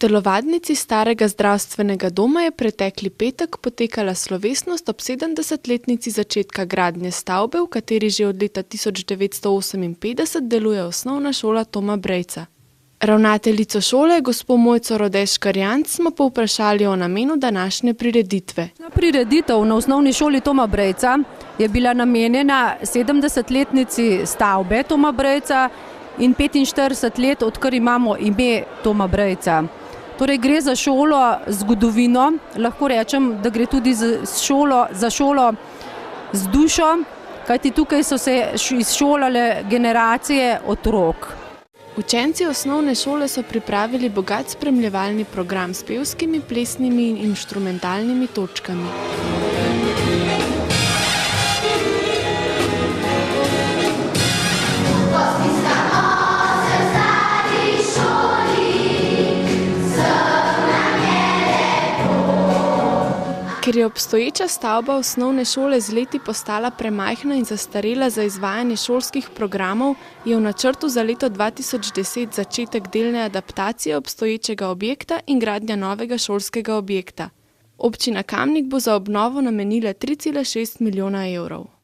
telovadnici starega zdravstvenega doma je pretekli petek potekala slovesnost ob 70-letnici začetka gradnje stavbe, v kateri že od leta 1958 deluje osnovna šola Toma Brejca. Ravnateljico šole, gospo Mojco Rodeš-Karjanc, smo povprašali o namenu današnje prireditve. Prireditev na osnovni šoli Toma Brejca je bila namenjena 70-letnici stavbe Toma Brejca in 45 let, odkar imamo ime Toma Brejca. Torej gre za šolo z zgodovino, lahko rečem, da gre tudi za šolo z dušo, kajti tukaj so se izšolale generacije otrok. Učenci osnovne šole so pripravili bogat spremljevalni program s pevskimi, plesnimi in inštrumentalnimi točkami. Ker je obstoječa stavba osnovne šole z leti postala premajhna in zastarela za izvajanje šolskih programov, je v načrtu za leto 2010 začetek delne adaptacije obstoječega objekta in gradnja novega šolskega objekta. Občina Kamnik bo za obnovo namenila 3,6 milijona evrov.